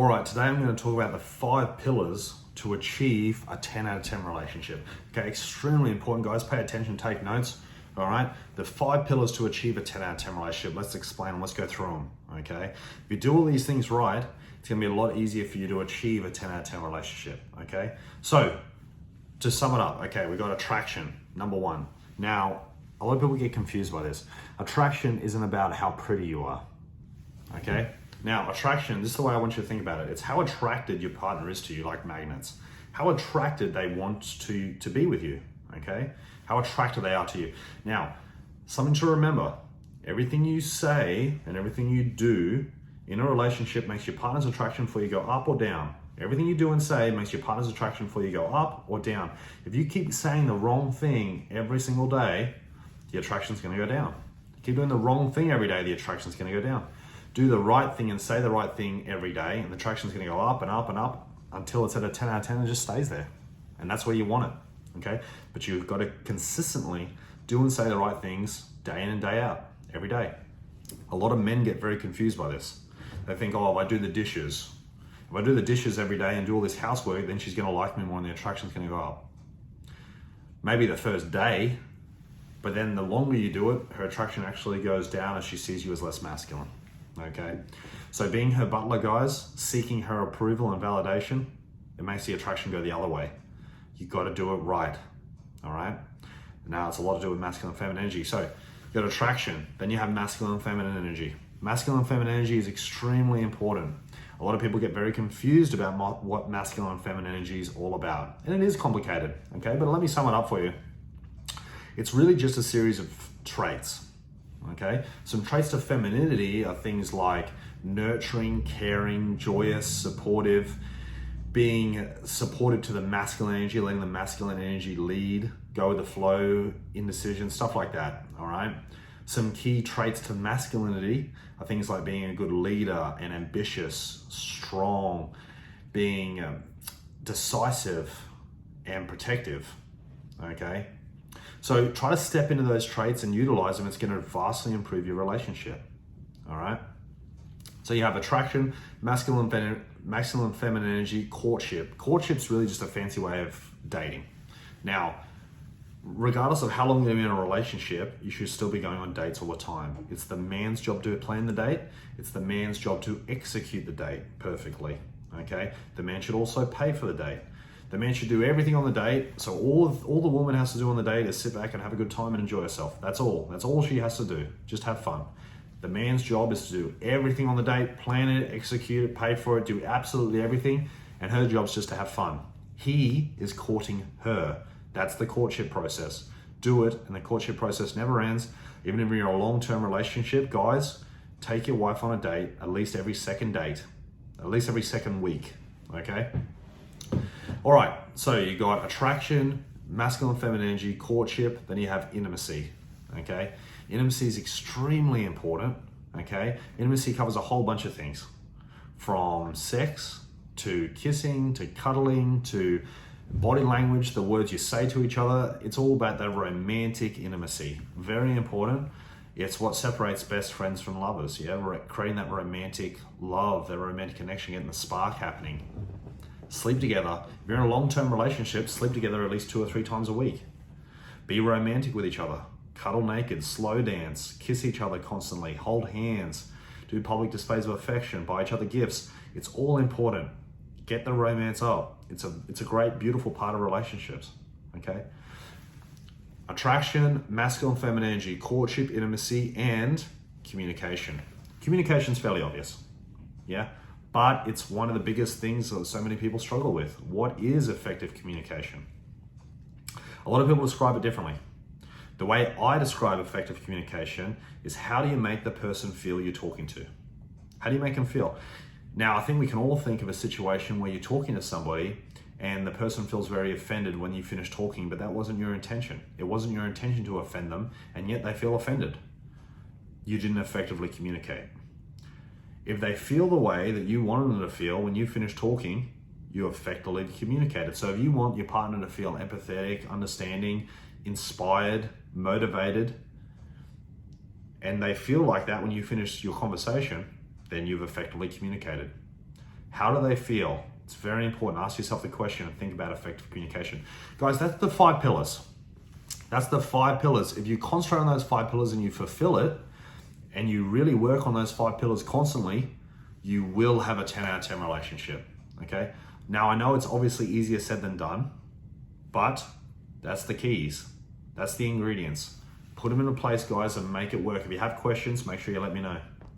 All right, today I'm going to talk about the 5 pillars to achieve a 10 out of 10 relationship. Okay, extremely important, guys. Pay attention, take notes. All right, the 5 pillars to achieve a 10 out of 10 relationship. Let's explain them. Let's go through them. Okay, if you do all these things right, it's going to be a lot easier for you to achieve a 10 out of 10 relationship. Okay, so to sum it up, okay, we got attraction, number 1. Now, a lot of people get confused by this. Attraction isn't about how pretty you are. Okay. Now, attraction, this is the way I want you to think about it. It's how attracted your partner is to you, like magnets. How attracted they want to be with you, okay? How attracted they are to you. Now, something to remember, everything you say and everything you do in a relationship makes your partner's attraction for you go up or down. Everything you do and say makes your partner's attraction for you go up or down. If you keep saying the wrong thing every single day, the attraction's gonna go down. Keep doing the wrong thing every day, the attraction's gonna go down. Do the right thing and say the right thing every day, and the attraction's gonna go up and up and up until it's at a 10 out of 10 and just stays there. And that's where you want it, okay? But you've got to consistently do and say the right things day in and day out, every day. A lot of men get very confused by this. They think, oh, if I do the dishes, every day and do all this housework, then she's gonna like me more and the attraction's gonna go up. Maybe the first day, but then the longer you do it, her attraction actually goes down as she sees you as less masculine. Okay, so being her butler, guys, seeking her approval and validation, it makes the attraction go the other way. You got to do it right. All right. Now it's a lot to do with masculine and feminine energy. So you got attraction, then you have masculine and feminine energy. Masculine and feminine energy is extremely important. A lot of people get very confused about what masculine and feminine energy is all about, and it is complicated. Okay, but let me sum it up for you. It's really just a series of traits. Okay, some traits of femininity are things like nurturing, caring, joyous, supportive, being supportive to the masculine energy, letting the masculine energy lead, go with the flow, indecision, stuff like that. All right. Some key traits to masculinity are things like being a good leader and ambitious, strong, being decisive and protective. Okay. So try to step into those traits and utilize them. It's going to vastly improve your relationship. All right. So you have attraction, masculine, feminine energy, courtship. Courtship's really just a fancy way of dating. Now, regardless of how long you're in a relationship, you should still be going on dates all the time. It's the man's job to plan the date. It's the man's job to execute the date perfectly. Okay. The man should also pay for the date. The man should do everything on the date. So all the woman has to do on the date is sit back and have a good time and enjoy herself. That's all. That's all she has to do. Just have fun. The man's job is to do everything on the date, plan it, execute it, pay for it, do absolutely everything. And her job's just to have fun. He is courting her. That's the courtship process. Do it, and the courtship process never ends. Even if you're in a long-term relationship, guys, take your wife on a date at least every second date, at least every second week, okay? All right, so you got attraction, masculine, feminine energy, courtship, then you have intimacy, okay? Intimacy is extremely important, okay? Intimacy covers a whole bunch of things, from sex to kissing to cuddling to body language, the words you say to each other. It's all about that romantic intimacy. Very important. It's what separates best friends from lovers, yeah? Creating that romantic love, that romantic connection, getting the spark happening. Sleep together. If you're in a long-term relationship, sleep together at least 2 or 3 times a week. Be romantic with each other. Cuddle naked, slow dance, kiss each other constantly, hold hands, do public displays of affection, buy each other gifts. It's all important. Get the romance up. It's a great, beautiful part of relationships, okay? Attraction, masculine, feminine energy, courtship, intimacy, and communication. Communication's fairly obvious, yeah? But it's one of the biggest things that so many people struggle with. What is effective communication? A lot of people describe it differently. The way I describe effective communication is, how do you make the person feel you're talking to? How do you make them feel? Now, I think we can all think of a situation where you're talking to somebody and the person feels very offended when you finish talking, but that wasn't your intention. It wasn't your intention to offend them, and yet they feel offended. You didn't effectively communicate. If they feel the way that you wanted them to feel when you finish talking, you effectively communicated. So if you want your partner to feel empathetic, understanding, inspired, motivated, and they feel like that when you finish your conversation, then you've effectively communicated. How do they feel? It's very important. Ask yourself the question and think about effective communication. Guys, that's the 5 pillars. That's the 5 pillars. If you concentrate on those 5 pillars and you fulfill it, and you really work on those 5 pillars constantly, you will have a 10 out of 10 relationship, okay? Now, I know it's obviously easier said than done, but that's the keys. That's the ingredients. Put them into place, guys, and make it work. If you have questions, make sure you let me know.